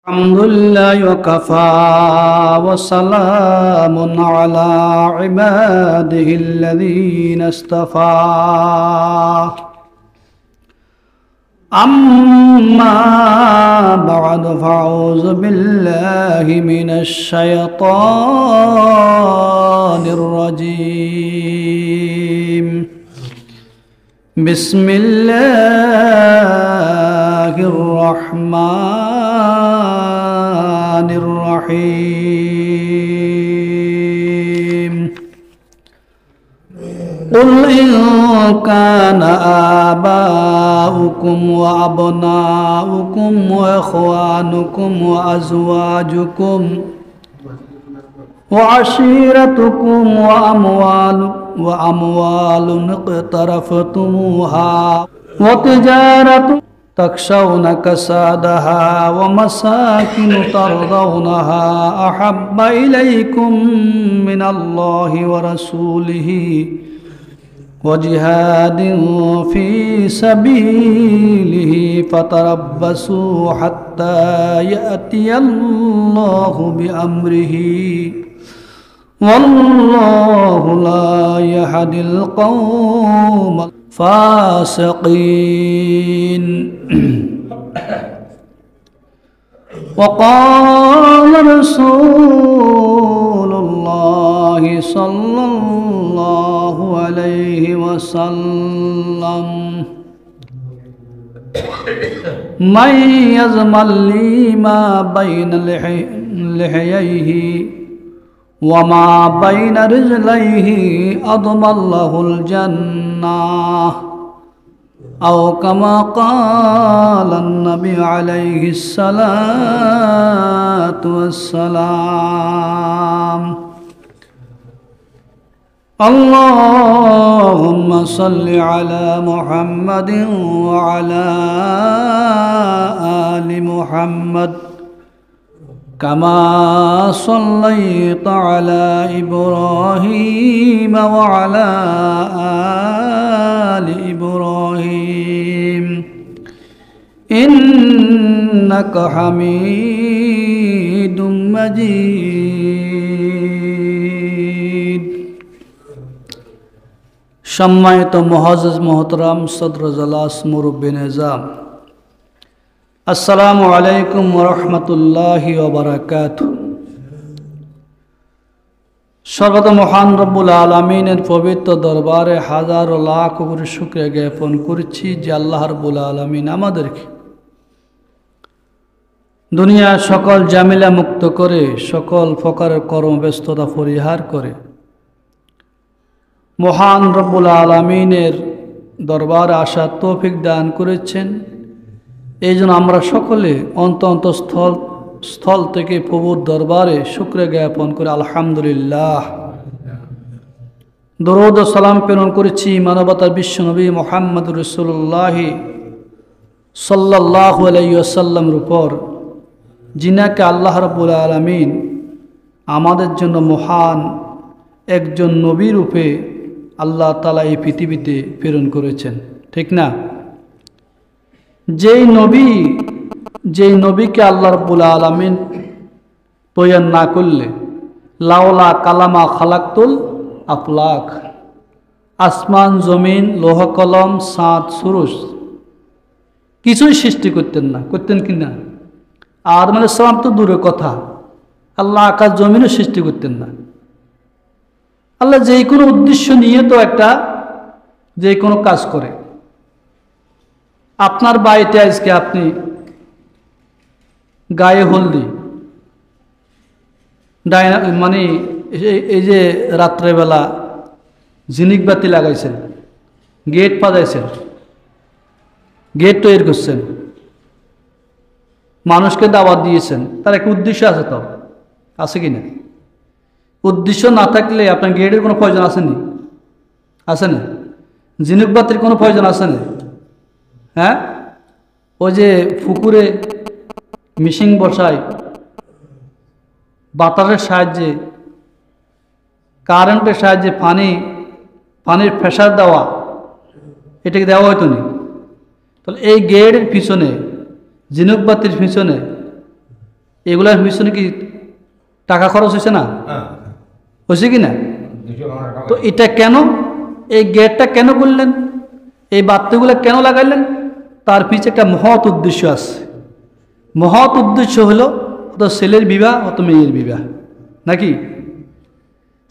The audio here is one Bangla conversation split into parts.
الحمد لله وكفى وسلام على عباده الذين اصطفى أما بعد فأعوذ بالله من الشيطان الرجيم بسم الله الرحمن الرحيم قل إن كان آباؤكم وأبناؤكم وإخوانكم وأزواجكم وعشيرتكم وأموال اقترفتموها وتجارة تخشون كسادها ومساكن ترضونها أحب إليكم من الله ورسوله وجهاد في سبيله فتربصوا حتى يأتي الله بأمره والله لا يهدي القوم الفاسقين وقال رسول الله صلى الله عليه وسلم من يضمن لي ما بين لحييه وما بين رجليه أضمن له الجنة أو كما قال النبي عليه الصلاة والسلام اللهم صل على محمد وعلى آل محمد كما صليت على إبراهيم وعلى آل إبراهيم إنك حميد مجيد সম্মানিত মুআজ্জাজ মুহতারাম সদর জলাস মুরব্বী নিজাম আসসালামু আলাইকুম ওয়া রাহমাতুল্লাহি ওয়া বারাকাতুহু। সর্বদা মহান রব্বুল আলামিনের পবিত্র দরবারে হাজারো লাখ কোটি শুকরিয়া জ্ঞাপন করছি যে আল্লাহ রাব্বুল আলামিন আমাদেরকে দুনিয়ার সকল ঝামেলা মুক্ত করে সকল প্রকারের কর্মব্যস্ততা পরিহার করে মহান রব্বুল আলামিনের দরবারে আসার তৌফিক দান করেছেন। এই জন্য আমরা সকলে স্থল থেকে প্রভুর দরবারে শুকরিয়া জ্ঞাপন করে আলহামদুলিল্লাহ। দরুদ ও সালাম প্রেরণ করেছি মানবতার বিশ্বনবী মুহাম্মদ রাসূলুল্লাহ সাল্লাল্লাহু আলাইহি ওয়াসাল্লামের উপর, যিনাকে আল্লাহ রাব্বুল আলামিন আমাদের জন্য মহান একজন নবী রূপে আল্লাহ তাআলা এই পৃথিবীতে প্রেরণ করেছেন, ঠিক না? যেই নবীকে আল্লাহ রাব্বুল আলামিন তৈয়ার না করলে লাওলা কালামা খালাকতুল আফলাক, আসমান জমিন লোহ কলম চাঁদ সূরজ কিছুই সৃষ্টি করতেন কি না? আদম আলাইহিস সালাম তো দূরের কথা, আল্লাহ আকাশ জমিনও সৃষ্টি করতেন না। আল্লাহ যে কোনো উদ্দেশ্য নিয়ে তো যে কোনো কাজ করে। আপনার বাড়িতে আজকে আপনি গায়ে হলদি মানে এই যে রাত্রেবেলা ঝিনিক বাতি লাগাইছেন, গেট পাজাইছেন, গেট তৈরি করছেন, মানুষকে দাওয়াত দিয়েছেন, তার একটা উদ্দেশ্য আছে, তো আছে কিনা? উদ্দেশ্য না থাকলে আপনার গেটের কোনো প্রয়োজন আছে না? ঝিনুক বাতির কোনো প্রয়োজন আছে না? হ্যাঁ, ওই যে পুকুরে মিশিং বসায় বাতাসের সাহায্যে, কারেন্টের সাহায্যে পানির প্রেসার দেওয়া, এটাকে দেওয়া হয়তো না। তাহলে এই গেটের পিছনে, ঝিনুক বাতির পিছনে এগুলার পিছনে কি টাকা খরচ হয়েছে না? হয়েছে কি না? তো এটা কেন, এই গেটটা কেন করলেন, এই বাতিগুলো কেন লাগাইলেন? তার পিছে একটা মহৎ উদ্দেশ্য আছে। মহৎ উদ্দেশ্য হলো অত ছেলের বিবাহ অত মেয়ের বিবাহ, নাকি?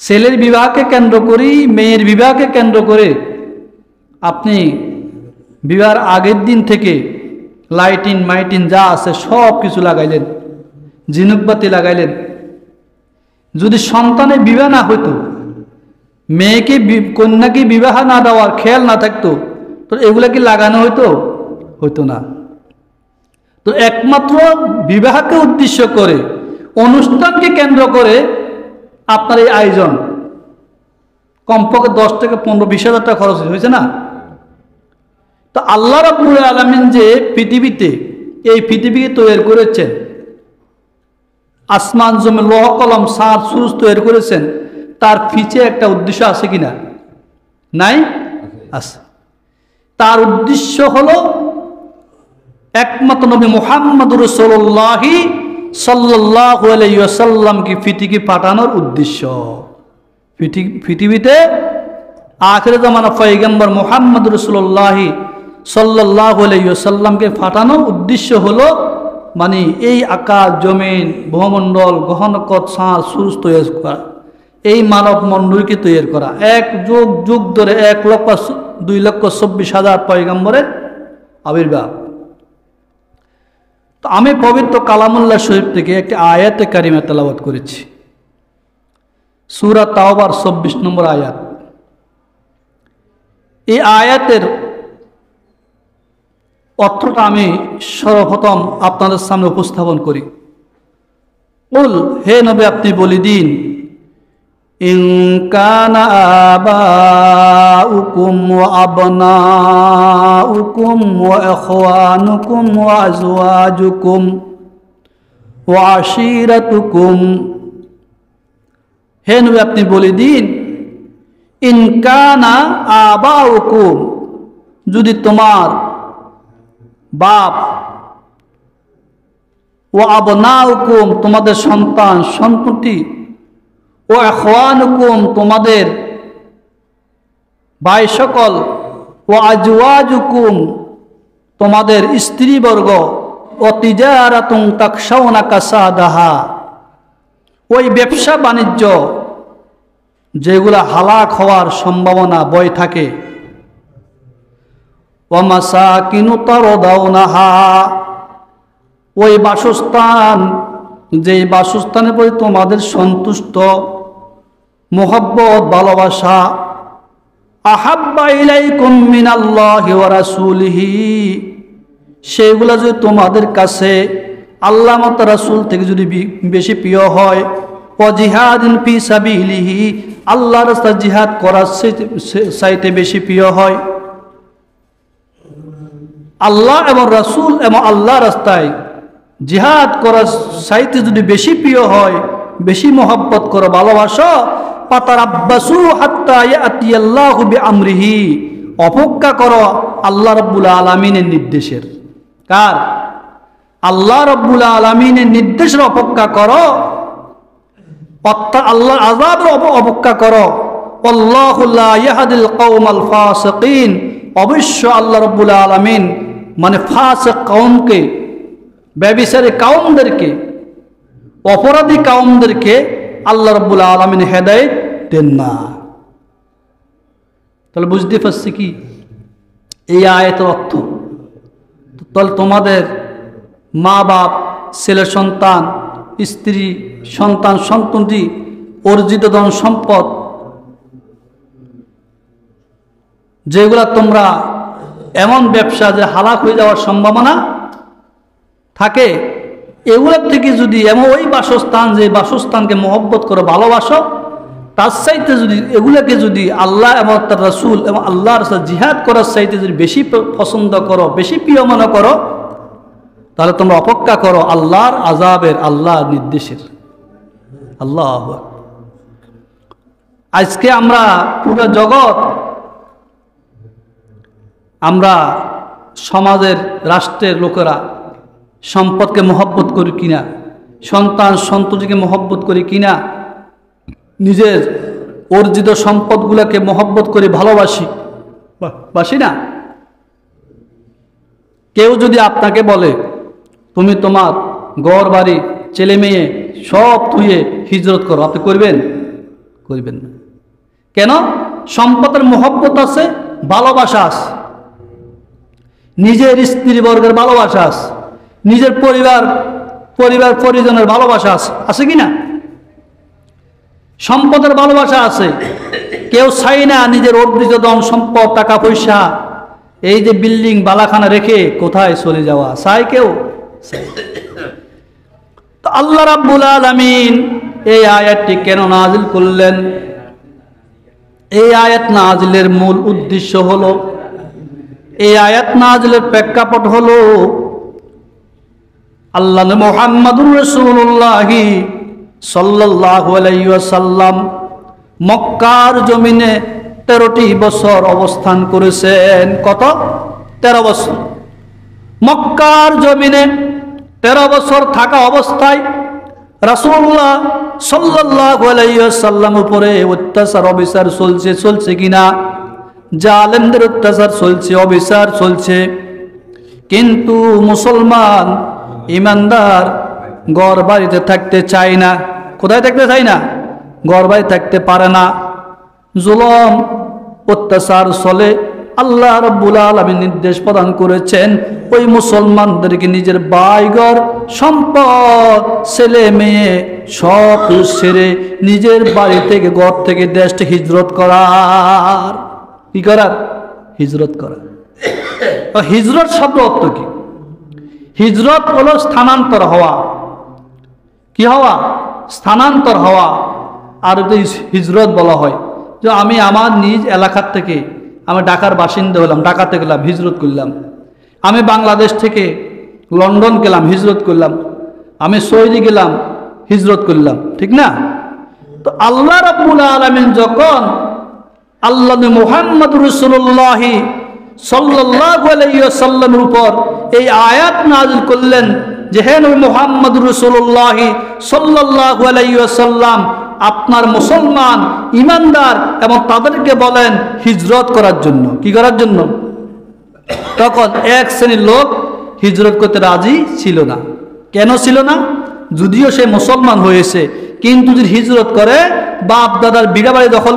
ছেলের বিবাহকে কেন্দ্র করি, মেয়ের বিবাহকে কেন্দ্র করে আপনি বিবাহের আগের দিন থেকে লাইটিন মাইটিন যা আছে সব কিছু লাগাইলেন, ঝিনুকবাতি লাগাইলেন। যদি সন্তানের বিবাহ না হইতো, মেয়েকে কন্যাকে বিবাহ না দেওয়ার খেয়াল না থাকতো, তো এগুলা কি লাগানো হইতো? হইতো না। তো একমাত্র বিবাহকে উদ্দেশ্য করে, অনুষ্ঠানকে কেন্দ্র করে আপনার এই আয়োজন। কমপক্ষে 10 থেকে 15-20 হাজার টাকা খরচ হয়েছে না? তো আল্লাহ রাব্বুল আলামিন যে পৃথিবীতে এই পৃথিবীকে তৈরি করেছেন, আসমান জমিন লৌহ কলম সাত সূরজ তৈরি করেছেন, তার পিছে একটা উদ্দেশ্য আছে কিনা? নাই? আছে। তার উদ্দেশ্য হলো একমাত্র নবী মুহাম্মদুর রাসূলুল্লাহ সাল্লাল্লাহু আলাইহি ওয়াসাল্লামকে পৃথিবীতে পাঠানোর উদ্দেশ্য। পৃথিবীতে আখিরে জামানা পয়গম্বর মুহাম্মদুর রাসূলুল্লাহ সাল্লাল্লাহু আলাইহি ওয়াসাল্লামকে পাঠানোর উদ্দেশ্য হলো মানে এই আকাশ জমিন ভূমণ্ডল গ্রহনকট সাঁ সূরজ তৈরি করা, এই মানব মণ্ডলীকে তৈরি করা, এক যুগ যুগ ধরে 1,02,24,000 পয়গম্বরের আবির্ভাব। তো আমি পবিত্র কালামুল্লাহ শরীফ থেকে একটি আয়াতে কারিমা তেলাওয়াত করেছি, সূরা তাওবার 24 নম্বর আয়াত। এই আয়াতের অর্থটা আমি সর্বপ্রথম আপনাদের সামনে উপস্থাপন করি। কুল, হে নবী আপনি বলে দিন, ইন কানা আবাউকুম ওয়া আবনাউকুম ওয়া ইখওয়ানুকুম ওয়া আজওয়াজুকুম ওয়া আশিরাতুকুম, হে নবী আপনি বলে দিন, ইন কানা আবাউকুম, যদি তোমার বাপ, ও আবনাউকুম তোমাদের সন্তান সন্ততি, ও ইখওয়ানুকুম তোমাদের ভাই সকল, ও আজওয়াজুকুম তোমাদের স্ত্রীবর্গ, ও তিজারাতুন তাকশাউনা কাসাদাহা ওই ব্যবসা বাণিজ্য যেগুলা হালাক হওয়ার সম্ভাবনা বয় থাকে, ওয়া মাসাকিনু তারদাউনাহা ওই বাসস্থান, যেই বাসস্থানের প্রতি তোমাদের সন্তুষ্ট, মোহব্বত ভালোবাসা, আহাব্বা ইলাইকুম মিনাল্লাহি ওয়া রাসূলিহি সেগুলা যদি তোমাদের কাছে আল্লাহ মত রাসূল থেকে যদি বেশি প্রিয় হয়, ওয়া জিহাদিন ফি সাবিলিহি আল্লাহর রাস্তায় জিহাদ করার চাইতে বেশি প্রিয় হয়, আল্লাহ এবং রাসূল এবং আল্লাহর রাস্তায় জিহাদ করার চাইতে যদি বেশি প্রিয় হয়, বেশি মহব্বত করো, ভালোবাসো, ফাতারাব্বাসু হাত্তা ইয়াতিয়াল্লাহু বিআমরিহি অপেক্ষা করো আল্লাহ রাব্বুল আলামিনের নির্দেশের। কার? আল্লাহ রাব্বুল আলামিনের নির্দেশের অপেক্ষা করো, আল্লাহর আযাবের অপেক্ষা করো। আল্লাহু লা ইয়াহদিল কওমাল ফাসিকিন, অবশ্য আল্লাহ রাব্বুল আলামিন মানে ফাসিক কওমকে, ব্যভিচারী কওমদেরকে, অপরাধী কওমদেরকে আল্লাহ রাব্বুল আলামিন হেদায়েত দেন না। তাহলে বুঝতে পারছি কি এই আয়াতের অর্থ? তাহলে তোমাদের মা বাপ, ছেলে সন্তান, স্ত্রী সন্তান সন্ততি, অর্জিত ধন সম্পদ যেগুলা তোমরা এমন ব্যবসা যে হালাক হয়ে যাওয়ার সম্ভাবনা থাকে, এগুলোর থেকে যদি এমন ওই বাসস্থান, যে বাসস্থানকে মহব্বত করো, ভালোবাসো, তার চাইতে যদি এগুলোকে যদি আল্লাহ এবং তার রাসূল এবং আল্লাহর সাথে জিহাদ করার চাইতে যদি বেশি পছন্দ করো, বেশি প্রিয় মনে করো, তাহলে তোমরা অপেক্ষা করো আল্লাহর আযাবের, আল্লাহর নির্দেশের। আল্লাহ, আজকে আমরা পুরো জগৎ, আমরা সমাজের রাষ্ট্রের লোকেরা সম্পদকে মহব্বত করি কিনা সন্তান সন্ততিকে মহব্বত করি কিনা, নিজের অর্জিত সম্পদগুলোকে মহব্বত করে ভালোবাসি, বাসি না? কেউ যদি আপনাকে বলে তুমি তোমার ঘর বাড়ি ছেলে মেয়ে সব ধুয়ে হিজরত করো, আপনি করবেন? করবেন না। কেন? সম্পদের মহব্বত আছে, ভালোবাসা আছে, নিজের স্ত্রী বর্গের ভালোবাসা আছে, নিজের পরিবার পরিজনের ভালোবাসা আছে, আছে কি না? সম্পদের ভালোবাসা আছে। কেউ চাই না নিজের অর্জিত ধন সম্পদ টাকা পয়সা এই যে বিল্ডিং বালাখানা রেখে কোথায় চলে যাওয়া, চাই কেউ? তো আল্লাহ রাব্বুল আলামিন এই আয়াতটি কেন নাজিল করলেন? এই আয়াত নাজিলের মূল উদ্দেশ্য হলো, এই আয়াত নাজিলের প্রেক্ষাপট হলো আল্লাহ মুহাম্মাদুর রাসূলুল্লাহ সাল্লাল্লাহু আলাইহি ওয়াসাল্লাম মক্কার জমিনে 13টি বছর অবস্থান করেছেন। কত? 13 বছর। মক্কার জমিনে 13 বছর থাকা অবস্থায় রাসূলুল্লাহ সাল্লাল্লাহু আলাইহি ওয়াসাল্লাম উপরে অত্যাচার অবিচার চলছে কিনা? জালেমদের অত্যাচার চলছে, অবিচার চলছে, কিন্তু মুসলমান ইমানদার ঘর বাড়িতে থাকতে চায় না। কোথায় থাকতে চায় না? ঘর বাড়ি থাকতে পারে না, জুলুম অত্যাচার চলে। আল্লাহ রাব্বুল আলামিন নির্দেশ প্রদান করেছেন ওই মুসলমানদেরকে নিজের বাড়িঘর সম্পদ ছেলে মেয়ে সব ছেড়ে নিজের বাড়ি থেকে ঘর থেকে দেশ থেকে হিজরত করার। কি করার? হিজরত করার। হিজরত শব্দ অর্থ কি? হিজরত হলো স্থানান্তর হওয়া। কি হওয়া? স্থানান্তর হওয়া। আর হিজরত বলা হয় যে আমি আমার নিজ এলাকার থেকে, আমি ঢাকার বাসিন্দা হলাম, ঢাকাতে গেলাম, হিজরত করলাম। আমি বাংলাদেশ থেকে লন্ডন গেলাম, হিজরত করলাম। আমি সৌদি গেলাম, হিজরত করলাম। ঠিক না? তো আল্লাহ রাব্বুল আলামিন যখন আল্লাহ মুহাম্মদুর রাসূলুল্লাহ সাল্লাল্লাহু আলাইহি ওয়াসাল্লামের উপর এই আয়াত নাযিল করলেন যে হে নবী মুহাম্মদুর রাসূলুল্লাহ সাল্লাল্লাহু আলাইহি ওয়াসাল্লাম, আপনার মুসলমান ইমানদার এবং তাদেরকে বলেন হিজরত করার জন্য। কি করার জন্য? তখন এক শ্রেণীর লোক হিজরত করতে রাজি ছিল না। কেন ছিল না? যদিও সে মুসলমান হয়েছে, কিন্তু যদি হিজরত করে বাপ দাদার বিড়া বাড়ি দখল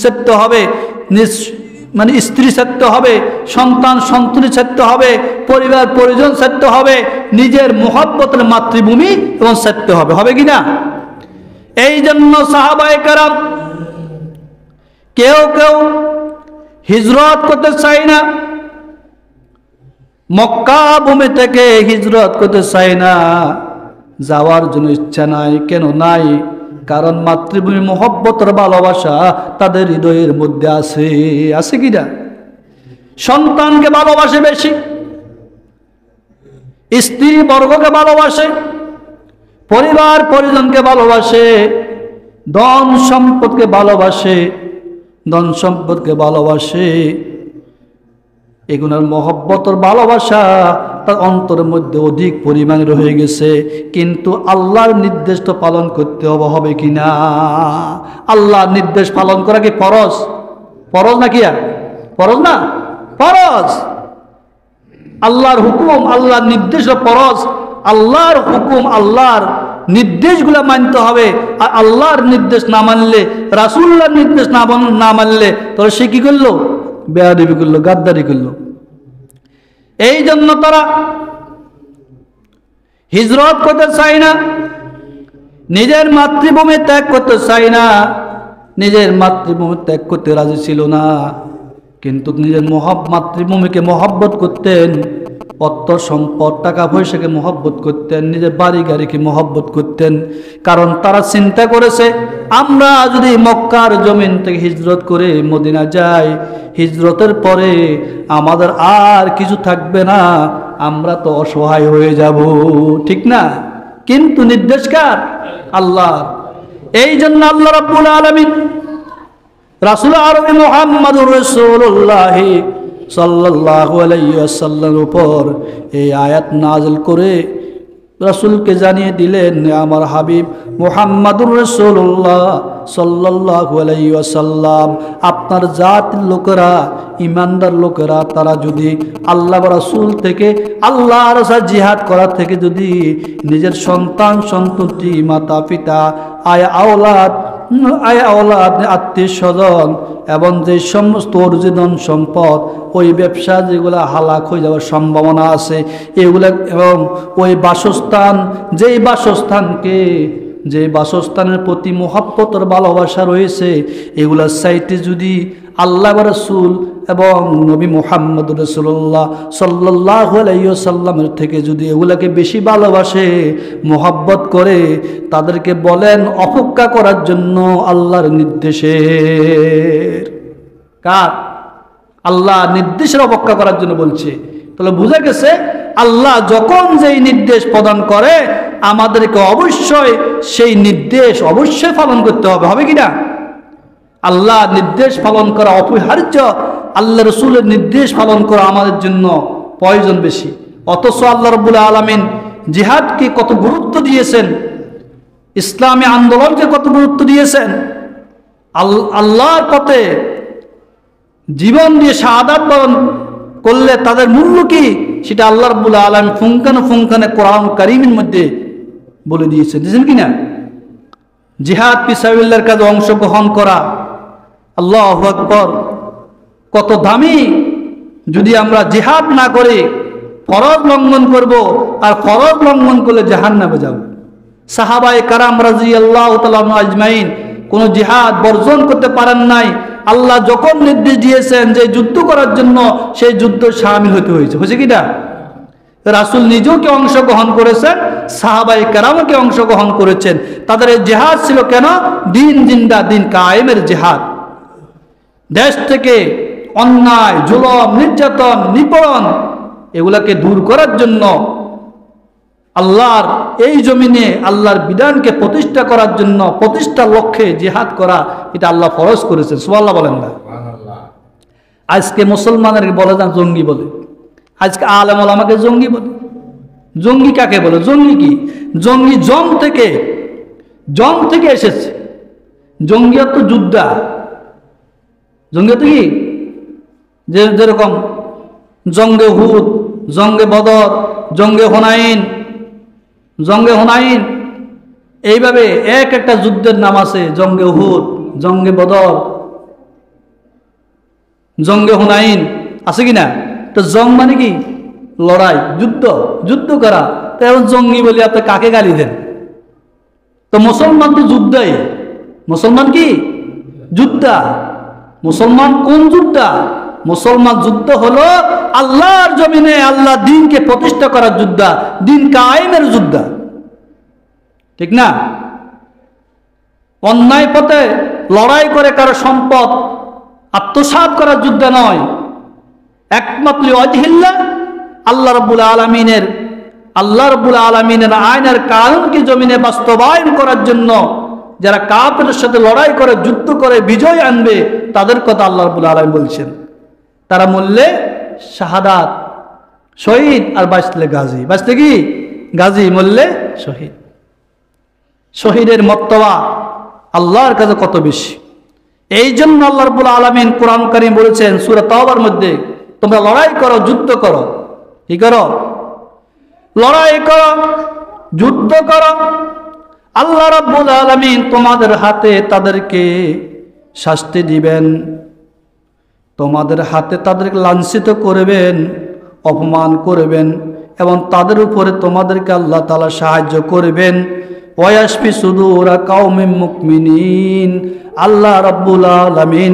ছাড়তে হবে, মানে স্ত্রী ছাড়তে হবে, সন্তান সন্ততি ছাড়তে হবে, পরিবার পরিজন ছাড়তে হবে, নিজের মুহাব্বতের মাতৃভূমি এবং ছাড়তে হবে। হবে কিনা? এই জন্য সাহাবায়ে কেরাম কেউ কেউ হিজরত করতে চায় না, মক্কা ভূমি থেকে হিজরত করতে চায় না, যাওয়ার জন্য ইচ্ছা নাই। কেন নাই? কারণ মাতৃভূমি মহব্বতের ভালোবাসা তাদের হৃদয়ের মধ্যে আছে। আছে কিনা? সন্তানকে ভালোবাসে বেশি, স্ত্রী বর্গকে ভালোবাসে, পরিবার পরিজনকে ভালোবাসে, ধন সম্পদকে ভালোবাসে, ধন সম্পদকে ভালোবাসে। এগুলোর মহব্বতের ভালোবাসা তার অন্তরের মধ্যে অধিক পরিমাণে রয়ে গেছে। কিন্তু আল্লাহর নির্দেশ তো পালন করতে হবে কিনা? আল্লাহর নির্দেশ পালন করা কি ফরজ? ফরজ না কি? আর ফরজ না? ফরজ। আল্লাহর হুকুম, আল্লাহর নির্দেশ ফরজ। আল্লাহর হুকুম, আল্লাহর নির্দেশগুলো মানতে হবে। আর আল্লাহর নির্দেশ না মানলে, রাসূলুল্লাহর নির্দেশ না মানলে তাহলে সে কি করলো? বেয়াদবি করলো, গাদ্দারি করলো। এই জন্য তারা হিজরত করতে চায় না, নিজের মাতৃভূমি ত্যাগ করতে চায় না, নিজের মাতৃভূমি ত্যাগ করতে রাজি ছিল না। কিন্তু নিজের মাতৃভূমিকে মহব্বত করতেন, অর্থ সম্পদ টাকা পয়সাকে মহব্বত করতেন, নিজের বাড়ি গাড়িকে মহব্বত করতেন। কারণ তারা চিন্তা করেছে আমরা যদি মক্কার জমিন থেকে হিজরত করে মদিনা যাই, হিজরতের পরে আমাদের আর কিছু থাকবে না, আমরা তো অসহায় হয়ে যাব। ঠিক না? কিন্তু নির্দেশ কার? আল্লাহ। এই জন্য আল্লাহ রাব্বুল আলামিন রাসূল আরবি মুহাম্মদুর রাসূলুল্লাহ সাল্লাল্লাহু আলাইহি ওয়াসাল্লামের উপর এই আয়াত নাযিল করে রাসূলকে জানিয়ে দিলেন, আমার হাবিব মুহাম্মাদুর রাসূলুল্লাহ সাল্লাল্লাহু আলাইহি ওয়াসাল্লাম, আপনার জাতির লোকেরা, ইমানদার লোকেরা, তারা যদি আল্লাহ রাসূল থেকে, আল্লাহর রাস্তায় জিহাদ করার থেকে যদি নিজের সন্তান সন্ততি, মাতা পিতা, আওলাদ, আত্মীয় স্বজন এবং যে সমস্ত অর্জিত সম্পদ, ওই ব্যবসা যেগুলো হালাক হয়ে যাওয়ার সম্ভাবনা আছে এগুলা, এবং ওই বাসস্থান, যে বাসস্থানের প্রতি মহব্বতের ভালোবাসা রয়েছে, এগুলার সাইটে যদি আল্লাহ রাসূল এবং নবী মুহাম্মদ রাসূলুল্লাহ সাল্লাল্লাহু আলাইহি ওয়াসাল্লামের থেকে যদি এগুলাকে বেশি ভালোবাসে, মোহাব্বত করে, তাদেরকে বলেন অপেক্ষা করার জন্য আল্লাহর নির্দেশের। কার? আল্লাহ নির্দেশের অপেক্ষা করার জন্য বলছে। তাহলে বোঝা গেছে আল্লাহ যখন যেই নির্দেশ প্রদান করে আমাদেরকে অবশ্যই সেই নির্দেশ অবশ্যই পালন করতে হবে, হবে কিনা? আল্লাহ নির্দেশ পালন করা অপরিহার্য, আল্লাহ রসুলের নির্দেশ পালন করা আমাদের জন্য প্রয়োজন বেশি। অথচ আল্লাহ রাব্বুল আলামিন জিহাদকে কত গুরুত্ব দিয়েছেন, ইসলামী আন্দোলনকে কত গুরুত্ব দিয়েছেন। আল্লাহর পথে জীবন দিয়ে শাহাদাত বরণ করলে তাদের মূল্য কি, সেটা আল্লাহ রাব্বুল আলামিন ফুঙ্কানে কোরআন কারীমের মধ্যে বলে দিয়েছেন, বুঝছেন কিনা? জিহাদ ফি সাবিলিল্লাহর কাজে অংশগ্রহণ করা, আল্লাহু আকবার, কত দামি। যদি আমরা জিহাদ না করে ফরজ লঙ্ঘন করব, আর ফরজ লঙ্ঘন করলে জাহান্নামে যাব। সাহাবায়ে কারাম রাদিয়াল্লাহু তাআলা আজমাইন কোন জিহাদ বর্জন করতে পারেন নাই। আল্লাহ যখন নির্দেশ দিয়েছেন যে যুদ্ধ করার জন্য, সেই যুদ্ধ শামিল হতে হয়েছে, হয়েছে কিনা? রাসূল নিজেও কি অংশগ্রহণ করেছেন, সাহাবায়ে কেরামকে অংশগ্রহণ করেছেন। তাদের এই জিহাদ ছিল কেন? দিন জিন্দা, দিন কায়েমের জিহাদ। দেশ থেকে অন্যায়, জুলম, নির্যাতন, নিপীড়ন এগুলাকে দূর করার জন্য, আল্লাহর এই জমিনে আল্লাহর বিধানকে প্রতিষ্ঠা করার জন্য, প্রতিষ্ঠার লক্ষ্যে জিহাদ করা, এটা আল্লাহ ফরজ করেছেন। সুবহানাল্লাহ বলেন না? আজকে মুসলমানের বলে না জঙ্গি বলে, আজকে আলেম ওলামাকে জঙ্গি বলে। জঙ্গি কাকে বলে? জঙ্গি কি? জঙ্গি জং থেকে এসেছে। জঙ্গিয়ত তো যোদ্ধা। জঙ্গিয়ত কি? যেরকম জঙ্গে হুদ, জঙ্গে বদর, জঙ্গে হুনাইন, এইভাবে এক একটা যুদ্ধের নাম আছে। জঙ্গে হুদ, জঙ্গে বদর, জঙ্গে হুনাইন, আছে কিনা? তো জং মানে কি? লড়াই, যুদ্ধ করা। তো এখন জঙ্গি বলি আপনি কাকে গালি দেন? তো মুসলমান তো যুদ্ধাই। মুসলমান কি? যুদ্ধা। মুসলমান কোন যুদ্ধা? মুসলমান যুদ্ধ হলো আল্লাহর জমিনে আল্লাহ দ্বীনকে প্রতিষ্ঠা করার যোদ্ধা, দ্বীন কায়েমের যোদ্ধা, ঠিক না? অন্যায় পথে লড়াই করে কারো সম্পদ আত্মসাৎ করার যুদ্ধ নয়। একমাত্র ওয়াজহিল্লাহ, আল্লাহ রাব্বুল আলামিনের আইনের কানুনকে জমিনে বাস্তবায়ন করার জন্য যারা কাফেরের সাথে লড়াই করে, যুদ্ধ করে বিজয় আনবে, তাদের কথা আল্লাহ রাব্বুল আলামিন বলছেন। তারা মরলে শাহাদাত, শহীদ, আর বাঁচলে গাজী। বাঁচলে কি? গাজী, মরলে শহীদ। শহীদের মর্তবা আল্লাহর কাছে কত বেশি। এই জন্য আল্লাহ রাব্বুল আলামিন কোরআন কারীম বলেছেন সূরা তাওবার মধ্যে, তোমরা লড়াই করো, যুদ্ধ করো। কি করো? লড়াই করো, যুদ্ধ করো। আল্লাহ রাব্বুল আলামিন তোমাদের হাতে তাদেরকে শাস্তি দিবেন, তোমাদের হাতে তাদেরকে লাঞ্ছিত করবেন, অপমান করবেন, এবং তাদের উপরে তোমাদেরকে আল্লাহ তাআলা সাহায্য করবেন। ওয়াশফি সুদুরা কাউমিন মুমিনিন, আল্লাহ রাব্বুল আলামিন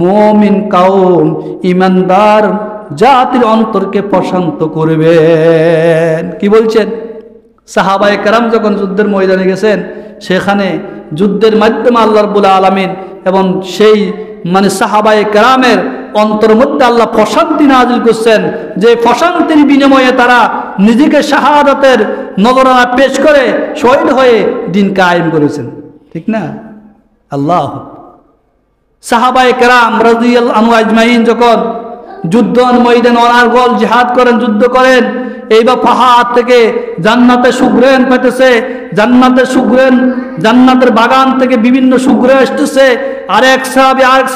মুমিন কাউম, ইমানদার জাতির অন্তরকে প্রশান্ত করবেন। কি বলছেন? সাহাবায়ে কেরাম যখন যুদ্ধের ময়দানে গেছেন, সেখানে যুদ্ধের মাধ্যমে আল্লাহ রাব্বুল আলামিন এবং সেই সাহাবায়ে কেরামের অন্তর মধ্যে আল্লাহ প্রশান্তি নাজিল করছেন, যে প্রশান্তির বিনিময়ে তারা নিজেকে শাহাদাতের নজরানা পেশ করে শহীদ হয়ে দিন কায়েম করেছেন, ঠিক না? আল্লাহ। সাহাবায়ে কেরাম রাদিয়াল্লাহু আনহু আজমাইন যখন যুদ্ধ ময়দান অনার্গল জিহাদ করেন, যুদ্ধ করেন, এইবার পাহাড় থেকে জান্নাতের সুঘ্রাণ পেতেছে, জান্নাতের সুঘ্রাণ, জান্নাতের বাগান থেকে বিভিন্ন সুঘ্রাণ আসতেছে। আরেক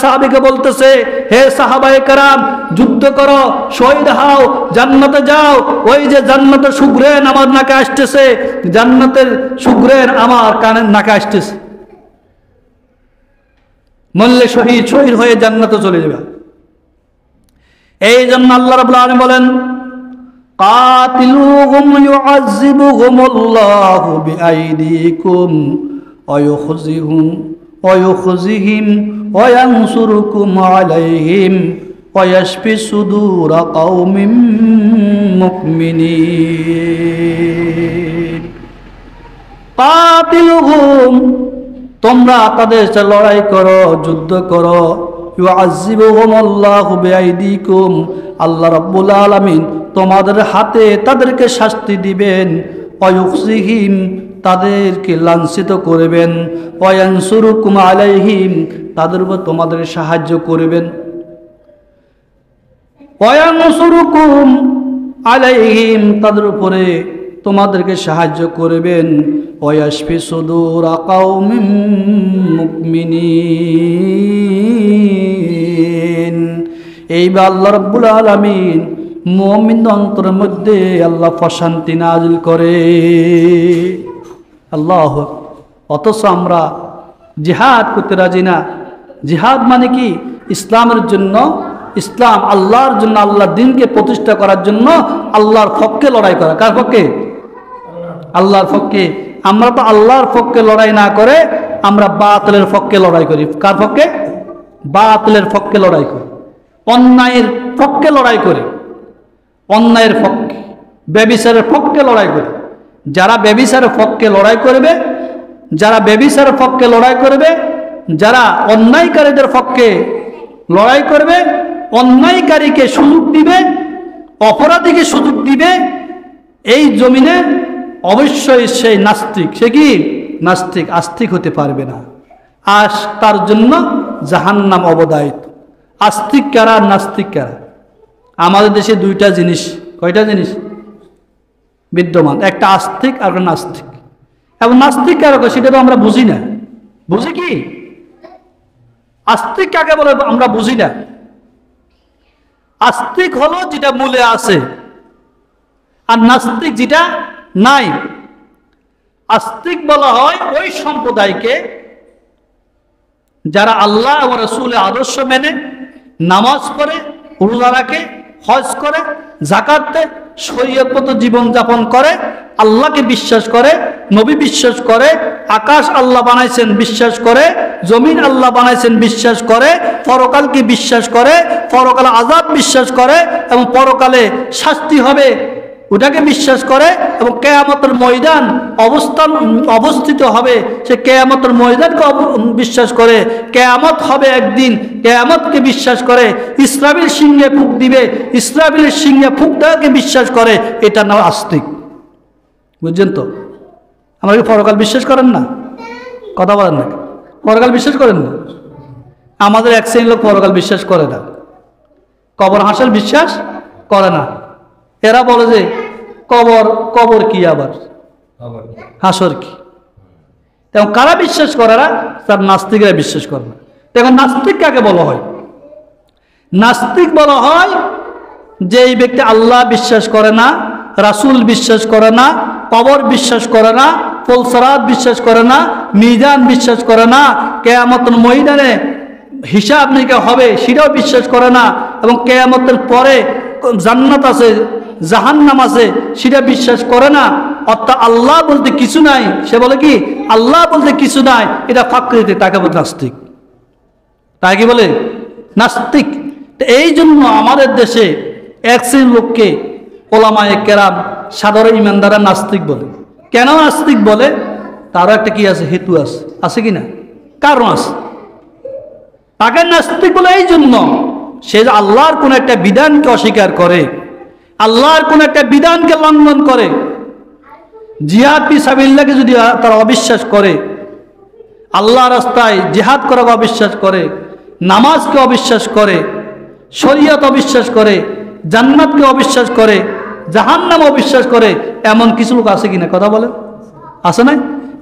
সাহাবীকে বলতেছে, হে সাহাবায়ে কেরাম, যুদ্ধ করো, শহীদ হও, জান্নাতে যাও। ওই যে জান্নাতের সুঘ্রাণ আমার নাকে আসতেছে, জান্নাতের সুঘ্রাণ আমার কানের নাকে আসতেছে। মরলে শহীদ, শহীদ হয়ে জান্নাতে চলে যাবে। এই জন্য আল্লাহ রাব্বুল আলামিন বলেন, কাতিলুহুম ইউআযিবুহুমুল্লাহু বিআইদিকুম ওয়া ইউখজিহিম ওয়া ইয়ানসুরুকুম আলাইহিম ওয়া ইয়াশফি সুদুরা কওমিন মুমিনিন। কাতিলুহুম, তোমরা তাদের সাথে লড়াই করো, যুদ্ধ করো। ইউআযিবুহুমুল্লাহু বিআইদিকুম, আল্লাহ রাব্বুল আলামিন তোমাদের হাতে তাদেরকে শাস্তি দিবেন। ওয়া ইউখজিহিম, তাদেরকে লাঞ্ছিত করবেন। ওয়া ইয়ানসুরুকুম আলাইহিম, তাদের উপর তোমাদের সাহায্য করবেন। ওয়া ইয়ানসুরুকুম আলাইহিম, তাদের উপরে তোমাদেরকে সাহায্য করবেন। ওয়া ইয়াশফি সুদুরা কওমিন মুমিনিন। এইবার আল্লাহ রাব্বুল আলামিন মুমিনদের অন্তরের মধ্যে আল্লাহ প্রশান্তি নাজিল করে। আল্লাহ, অথচ আমরা জিহাদ করতে রাজি না। জিহাদ মানে কি? ইসলামের জন্য, ইসলাম আল্লাহর জন্য, আল্লাহর দ্বীনকে প্রতিষ্ঠা করার জন্য আল্লাহর পক্ষে লড়াই করা। কার পক্ষে? আল্লাহর পক্ষে। আমরা তো আল্লাহর পক্ষে লড়াই না করে আমরা বাতিলের পক্ষে লড়াই করি। কার পক্ষে? বাতিলের পক্ষে লড়াই করি, অন্যায়ের পক্ষে লড়াই করি, অন্যায়ের পক্ষে, ব্যভিচারের পক্ষে লড়াই করি। যারা ব্যভিচারের পক্ষে লড়াই করবে, যারা ব্যভিচারের পক্ষে লড়াই করবে, যারা অন্যায়কারীদের পক্ষে লড়াই করবে, অন্যায়কারীকে সুযোগ দিবে, অপরাধীকে সুযোগ দিবে, এই জমিনে অবশ্যই সেই নাস্তিক। সে কি? নাস্তিক, আস্তিক হতে পারবে না। আর তার জন্য জাহান্নাম অবধারিত। আস্তিক কারা, নাস্তিক কারা? আমাদের দেশে দুইটা জিনিস, কয়টা জিনিস বিদ্যমান? একটা আস্তিক আর একটা নাস্তিক। এবং নাস্তিক কারা সেটা তো আমরা বুঝি না। বুঝি কি? আস্তিক কাকে বলে আমরা বুঝি না। আস্তিক হলো যেটা মূলে আছে, আর নাস্তিক যেটা নাই। আস্তিক বলা হয় ওই সম্প্রদায়কে যারা আল্লাহ ও রাসূলের আদর্শ মেনে নামাজ পড়ে, রোজা রাখে, হজ করে, যাকাত দেয়, শরীয়তমত জীবন যাপন করে, আল্লাহকে বিশ্বাস করে, নবী বিশ্বাস করে, আকাশ আল্লাহ বানাইছেন বিশ্বাস করে, জমিন আল্লাহ বানাইছেন বিশ্বাস করে, পরকালকে বিশ্বাস করে, পরকালে আযাব বিশ্বাস করে এবং পরকালে শাস্তি হবে ওটাকে বিশ্বাস করে, এবং কিয়ামতের ময়দান অবস্থিত হবে, সে কিয়ামতের ময়দানকে বিশ্বাস করে, কিয়ামত হবে একদিন, কিয়ামতকে বিশ্বাস করে, ইসরাফিল সিংহে ফুঁক দিবে, ইসরাফিলের সিংহে ফুঁক দেওয়াকে বিশ্বাস করে। এটা নাম আস্তিক। বুঝছেন তো? আমরা কি পরকাল বিশ্বাস করেন না? কথা বলেন না, পরকাল বিশ্বাস করেন না? আমাদের এক শ্রেণীর লোক পরকাল বিশ্বাস করে না, কবর হাসর বিশ্বাস করে না। এরা বলে যে কবর কি, আবার হাসর কি। তেমন কারা বিশ্বাস করে না? তার নাস্তিকরা বিশ্বাস করে না। এখন নাস্তিক কাকে বলা হয়? নাস্তিক বলা হয় যে এই ব্যক্তি আল্লাহ বিশ্বাস করে না, রাসূল বিশ্বাস করে না, কবর বিশ্বাস করে না, ফুলসরাত বিশ্বাস করে না, মিজান বিশ্বাস করে না, কিয়ামতের ময়দানে হিসাব নিকাশ হবে সেটাও বিশ্বাস করে না, এবং কিয়ামতের পরে জান্নাত আছে, জাহান্নাম আছে সেটা বিশ্বাস করে না। অর্থাৎ আল্লাহ বলতে কিছু নাই। সে বলে কি? আল্লাহ বলতে কিছু নাই, এটা ফাকরিতে, তাকে বলে নাস্তিক। তাই কি বলে? নাস্তিক। এই জন্য আমাদের দেশে এক শ্রেণীর লোককে ওলামায়ে কেরাম, সাধারণ ইমানদাররা নাস্তিক বলে। কেন নাস্তিক বলে? তারও একটা কি আছে, হেতু আছে। আছে কি না? কারণ আছে। তাকে নাস্তিক বলে এই জন্য, সে আল্লাহর কোন একটা বিধানকে অস্বীকার করে, আল্লাহর কোন একটা বিধানকে লঙ্ঘন করে, জিহাদ ফি সাবিলিল্লাহকে যদি তারা অবিশ্বাস করে, আল্লাহ রাস্তায় জিহাদ করাকে অবিশ্বাস করে, নামাজকে অবিশ্বাস করে, শরীয়ত অবিশ্বাস করে, জান্নাতকে অবিশ্বাস করে, জাহান্নাম অবিশ্বাস করে, এমন কিছু লোক আছে কিনা? কথা বলেন, আছে না?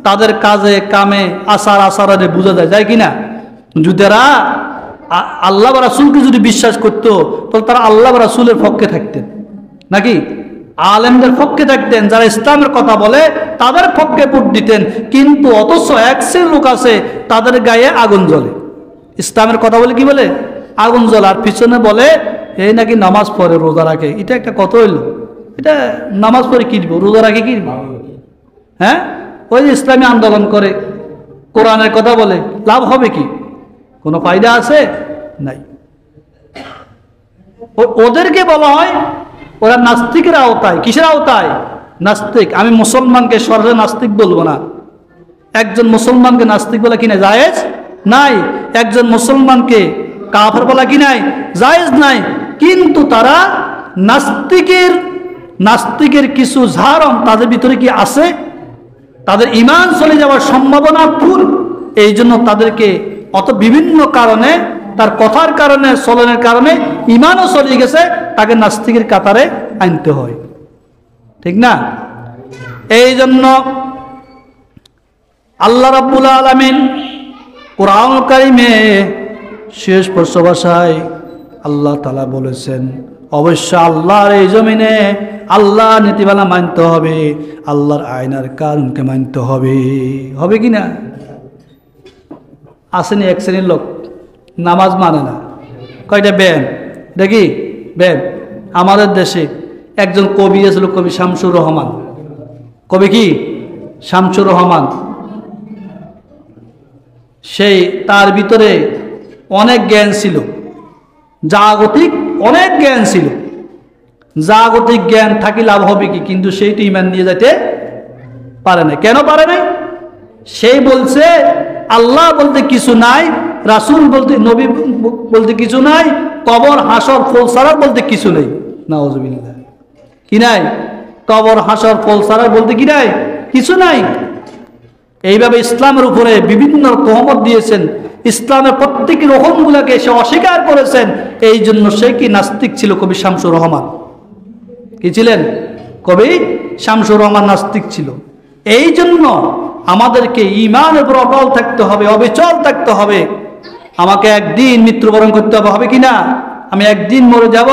তাদের কাজে কামে আচারে বোঝা যায় কিনা? যারা আল্লাহ রাসূলকে যদি বিশ্বাস করতো তাহলে তারা আল্লাহ রাসূলের পক্ষে থাকতেন নাকি? আলেমদের পক্ষে থাকতেন, যারা ইসলামের কথা বলে তাদের পক্ষে ভোট দিতেন। কিন্তু অথচ এক শ্রেণীর লোক আছে তাদের গায়ে আগুন জ্বলে, ইসলামের কথা বলে কি বলে? আগুন জ্বলে, আর পিছনে বলে এই নাকি নামাজ পড়ে, রোজা রাখে। এটা একটা কত হইলো? এটা নামাজ পড়ে কি দিব, রোজা রাখে কি দিব? হ্যাঁ, ওই যে ইসলামী আন্দোলন করে, কোরআনের কথা বলে, লাভ হবে কি? কোনো ফায়দা আছে? নাই। ওদেরকে বলা হয় ওরা নাস্তিকের আওতায়। কিসের আওতায়? নাস্তিক। আমি মুসলমানকে সরাসরি নাস্তিক বলবো না। একজন মুসলমানকে নাস্তিক বলা কিনা জায়েজ নাই, একজন মুসলমানকে কাফের বলা কি নাই, জায়েজ নাই। কিন্তু তারা নাস্তিকের কিছু ঝাড়ম তাদের ভিতরে কি আছে? তাদের ঈমান চলে যাওয়ার সম্ভাবনা ফুল। এই জন্য তাদেরকে বিভিন্ন কারণে, তার কথার কারণে, চলনের কারণে ঈমানও চলে গেছে, তাকে নাস্তিকের কাতারে আনতে হয়, ঠিক না? এই জন্য আল্লাহ রাব্বুল আলামিন কোরআন কারিমে শেষ ভাষায় আল্লাহ তাআলা বলেছেন, অবশ্য আল্লাহর এই জমিনে আল্লাহ নীতিমালা মানতে হবে, আল্লাহর আইনার কারণকে মানতে হবে। হবে কি না? আসেনি এক শ্রেণীর লোক নামাজ মানে না, কয়টা ব্যান দেখি ব্যান। আমাদের দেশে একজন কবি ছিল, কবি শামসুর রহমান। কবি কি? শামসুর রহমান। সেই তার ভিতরে অনেক জ্ঞান ছিল, জাগতিক অনেক জ্ঞান ছিল। জাগতিক জ্ঞান থাকি লাভ হবে কি? কিন্তু সেইটি ঈমান নিয়ে যেতে পারে না। কেন পারে নাই? সেই বলছে আল্লাহ বলতে কিছু নাই, রাসূল বলতে, নবী বলতে কিছু নাই, কবর হাসর ফলসারা বলতে কিছু নেই। নাউযুবিল্লাহ। কি নাই? কবর হাসর ফলসারা বলতে কি নাই? কিছু নাই। এইভাবে ইসলামের উপরে বিভিন্ন তহমত দিয়েছেন, ইসলামের প্রত্যেক রকমগুলোকে সে অস্বীকার করেছেন। এই জন্য সে কি নাস্তিক ছিল? কবি শামসুর রহমান কি ছিলেন? কবি শামসুর রহমান নাস্তিক ছিল। এই জন্য আমাদেরকে ঈমানের উপর অটল থাকতে হবে, অবিচল থাকতে হবে। আমাকে একদিন মৃত্যুবরণ করতে হবে, হবে কিনা? আমি একদিন মরে যাব,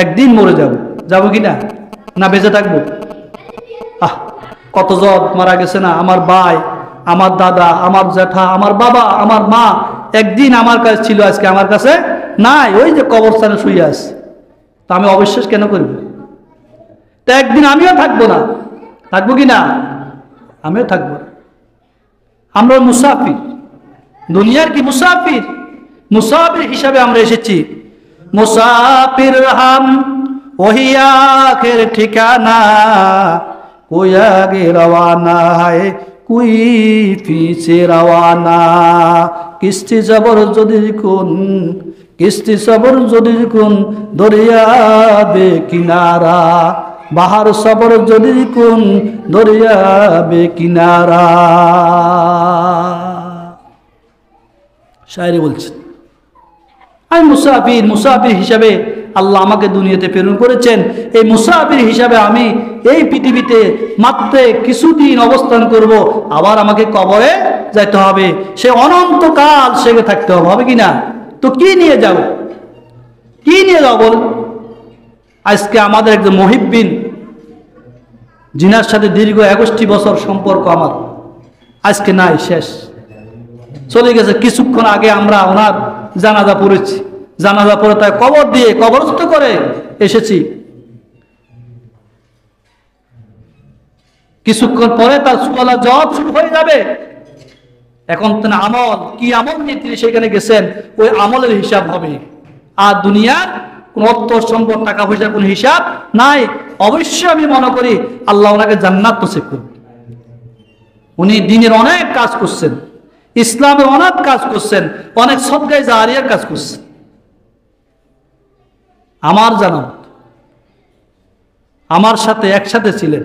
একদিন মরে যাব, যাব কিনা? না বেঁচে থাকবো? কতজন মারা গেছে না? আমার ভাই, আমার দাদা, আমার জ্যাঠা, আমার বাবা, আমার মা একদিন আমার কাছে ছিল, আজকে আমার কাছে নাই। ওই যে কবরস্থানে শুয়ে আছে। তা আমি অবিশ্বাস কেন করব? তা একদিন আমিও থাকবো না, থাকবো কি না? আমিও থাকবো। আমরা মুসাফির, দুনিয়ার কি মুসাফির? মুসাফির হিসাবে আমরা এসেছি। মুসাফির হাম ওহি আখির ঠিকানা, कोई आगे रवाना है कोई पीछे रवाना। किस्ती जबर जदि कुन, किस्ती सबर जदि कुन दरिया बे किनारा, बाहर सबर जदि कुन दरिया बे किनारा। शायरी বলছেন, আমি মুসাফির, মুসাফির হিসাবে আল্লাহ আমাকে দুনিয়াতে প্রেরণ করেছেন। এই মুসাফির হিসাবে আমি এই পৃথিবীতে মাত্র কিছুদিন অবস্থান করব, আবার আমাকে কবরে যেতে হবে। সে অনন্তকাল সেখানে থাকতে হবে, হবে কিনা? তো কি নিয়ে যাব? কি নিয়ে যাব বল? আজকে আমাদের একজন মহিব্বিন, জিনার সাথে দীর্ঘ 21 বছর সম্পর্ক আমার, আজকে নাই, শেষ, চলে গেছে। কিছুক্ষণ আগে আমরা ওনার জানাজা পড়েছি, জানাজা পড়ে তাই কবর দিয়ে কবরস্থ করে এসেছি। কিছুক্ষণ পরে তার সুয়াল জবাব শুরু হয়ে যাবে। এখন তিনি আমল, কি আমল নিয়ে তিনি সেখানে গেছেন, ওই আমলের হিসাব হবে। আর দুনিয়ার কোন অর্থ সম্পদ, টাকা পয়সার কোন হিসাব নাই। অবশ্যই আমি মনে করি আল্লাহ ওনাকে জান্নাত নসিব করবে। উনি দ্বীনের অনেক কাজ করছেন, ইসলামের অনেক কাজ করছেন, অনেক সদকায়ে জারিয়ার কাজ করছেন। আমার জানা আমার সাথে একসাথে ছিলেন,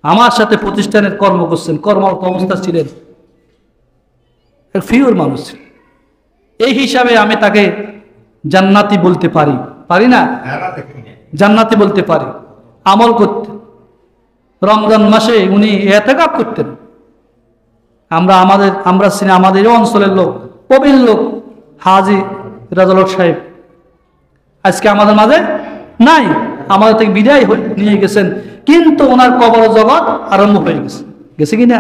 আমার সাথে প্রতিষ্ঠানের কর্ম করছেন, কর্মরত অবস্থা ছিলেন, ফিউর মানুষ। এই হিসাবে আমি তাকে জান্নাতি বলতে পারি, পারি না? জান্নাতি বলতে পারি, আমল করতে। রমজান মাসে উনি ইতিকাফ করতেন। আমরা আমাদের অঞ্চলের লোক, প্রবীণ লোক, হাজী রাজালক সাহেব আজকে আমাদের মাঝে নাই, আমাদের থেকে বিদায় নিয়ে গেছেন, কিন্তু ওনার কবর জগৎ আরম্ভ হয়ে গেছে, গেছে কিনা?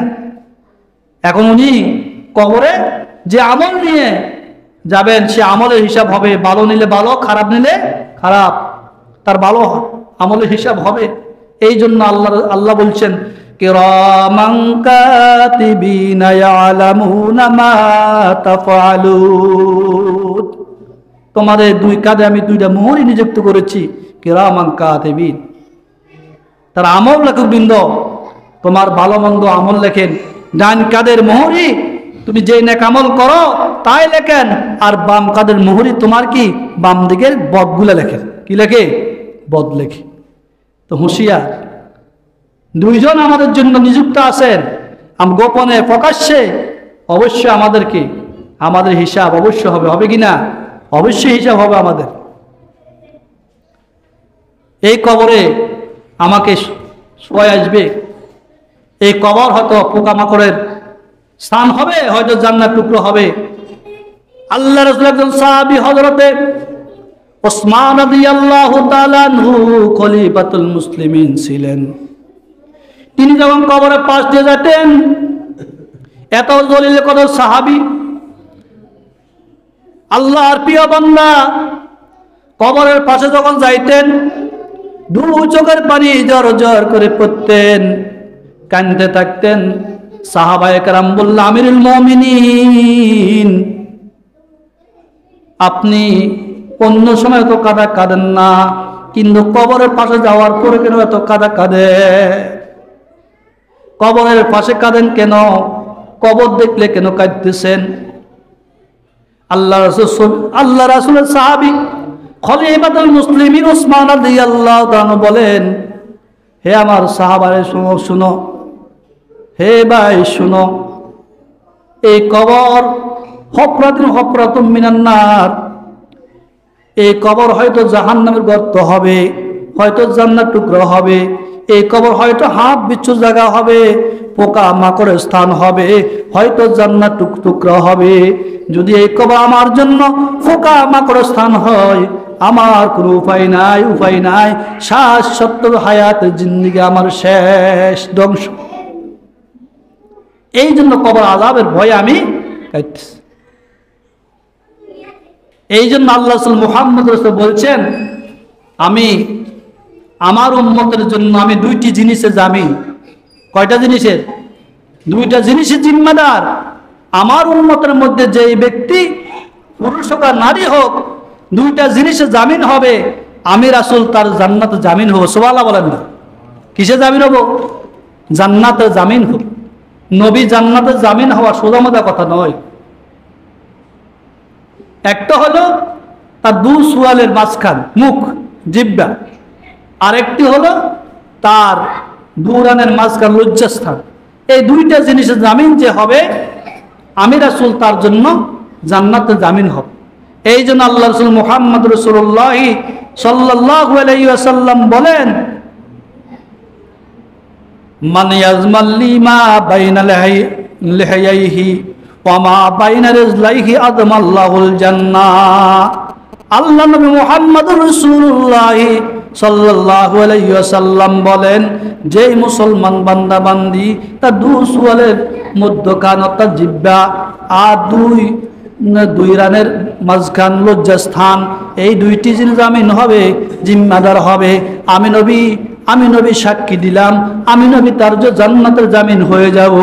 এখন উনি কবরে যে আমল নিয়ে যাবেন সে আমলের হিসাব হবে, ভালো নিলে ভালো, খারাপ নিলে খারাপ, তার ভালো আমলের হিসাব হবে। এই জন্য আল্লাহ বলছেন কিরামান কাতিবিনা ইয়ালামুনা মা তাফআলুন, তোমাদের দুই কাঁধে আমি দুইটা মোহরই নিযুক্ত করেছি, কিরামান কাতিবিন, তার আমল লেখক বৃন্দ তোমার ভালো মন্দ আমল লেখেন। ডান কাঁধের মোহরই তুমি যে নেক আমল করো তাই লেখেন, আর বাম কাঁধের মোহরই তোমার কি বাম দিকের বদগুলা লেখেন। কি লেখে? বদ লেখে। তো হুঁশিয়ার, দুইজন আমাদের জন্য নিযুক্ত আছেন, গোপনে প্রকাশ্যে অবশ্যই আমাদেরকে আমাদের হিসাব অবশ্যই হবে, হবে কিনা? অবশ্যই হিসাব হবে আমাদের। এই কবরে আমাকে শোয়া আসবে, এই কবর হয়তো পোকামাকড়ের স্থান হবে, হয়তো জান্নাত টুকরো হবে। আল্লাহ রাসূল একজন সাহাবী হযরতে ওসমান রাদিয়াল্লাহু তাআলা আনহু খলিফাতুল মুসলিমিন ছিলেন। তিনি যখন কবরের পাশ দিয়ে যেতেন, এত জলিল কদর সাহাবী, আল্লাহর প্রিয় বান্দা, কবরের পাশে যখন যাইতেন দু চোখের পানি জর জর করে পড়তেন, কাঁদতে থাকতেন। সাহাবায়ে কেরাম বললেন, আমিরুল মুমিনিন, আপনি অন্য সময় তো কাঁদা কাঁদেন না, কিন্তু কবরের পাশে যাওয়ার পরে কেন এত কাঁদা কাঁদে? কবরের পাশে কাঁদেন কেন? কবর দেখলে কেন কাঁদতেছেন? আল্লাহ রাসূলের সাহাবী খলিফাতুল মুসলিমিন ওসমান রাদিয়াল্লাহু তাআলা বলেন, হে আমার সাহাবারে শুনো, হে ভাই শুনো, এই কবর হফরাতুম মিনান নার, এই কবর হয়তো জাহান্নামের গর্ত হবে, হয়তো জান্নাত টুকরো হবে, এই কবর হয়তো হাফ বিচ্ছু জায়গা হবে, পোকা মাকড়ের স্থান হবে, হয়তো জান্নাত টুকরো হবে। যদি এই কবর আমার জন্য পোকা মাকড়ের স্থান হয়, আমার কোনো উপায় নাই, শাশ্বত হায়াতের জিন্দেগি আমার শেষ, ধ্বংস। এই জন্য কবর আযাবের ভয়ে আমি কাঁদতেছি। এই জন্য আল্লাহ রাসূল মুহাম্মদ রাসূল বলছেন, আমি আমার উম্মতের জন্য আমি দুইটি জিনিসের জামিন। কয়টা জিনিসের? দুইটা জিনিসের জিম্মাদার। আমার উম্মতের মধ্যে যে ব্যক্তি, পুরুষ হোক আর নারী হোক, দুইটা জিনিসের জামিন হবে, আমি রাসূল তার জান্নাতে জামিন হব। সুবহানাল্লাহ বলেন না? কিসে জামিন হব? জান্নাতে জামিন হব। নবী জান্নাতে জামিন হওয়া সোজামোজা কথা নয়। একটা হলো তার দু সোয়ালের মাঝখান, মুখ, জিহ্বা, আরেকটি হলো তার দুরানের মাঝখান, লজ্জাস্থান। এই দুইটা জিনিসের জামিন যে হবে, আমি রাসূল তার জন্য জান্নাতে জামিন হবে। এই জন্য আল্লাহ রাসূল মুহাম্মদ রাসূলুল্লাহ সাল্লাল্লাহু আলাইহি ওয়াসাল্লাম বলেন, মান ইয়াজমাল লিমা বাইনা লিহাইহি ওয়া মা বাইনা রিজলাইহি আদমাল্লাহুল জান্নাহ। আল্লাহ নবী মুহাম্মদুর রাসূলুল্লাহ সাল্লাল্লাহু আলাইহি ওয়াসাল্লাম বলেন, যেই মুসলমান বান্দা বান্দি তার দু সোয়ালের মধ্যখান অর্থাৎ জিহ্বা আর দুই রানের মাঝখান লজ্জাস্থান, এই দুইটি জিনিস জামিন হবে, জিম্মাদার হবে, আমি নবী সাক্ষী দিলাম, আমি নবী তার জান্নাতের জামিন হয়ে যাব।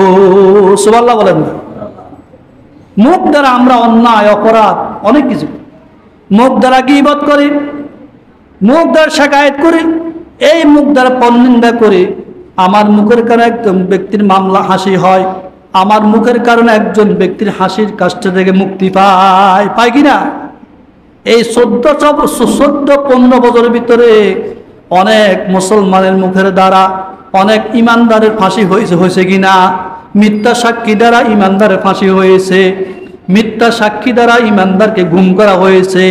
সুবহানাল্লাহ বলেন না? মুখ দ্বারা আমরা অন্যায় অপরাধ অনেক কিছু, মুখ দ্বারা গীবত করি, মুখ দ্বারা শিকায়ত করি, এই মুখ দ্বারা পরনিন্দা করি। আমার মুখের কারণে একজন ব্যক্তির মামলা হাসি হয়, আমার মুখের কারণে একজন ব্যক্তির হাসির কষ্ট থেকে মুক্তি পায় কিনা? এই 14-15 বছরের ভিতরে অনেক মুসলমানের মুখের দ্বারা অনেক ইমানদারের ফাঁসি হয়েছে কিনা? মিথ্যা সাক্ষী দ্বারা ইমানদারের ফাঁসি হয়েছে। মিথ্যা সাক্ষী দ্বারা ইমানদারকে গুম করা হয়েছে,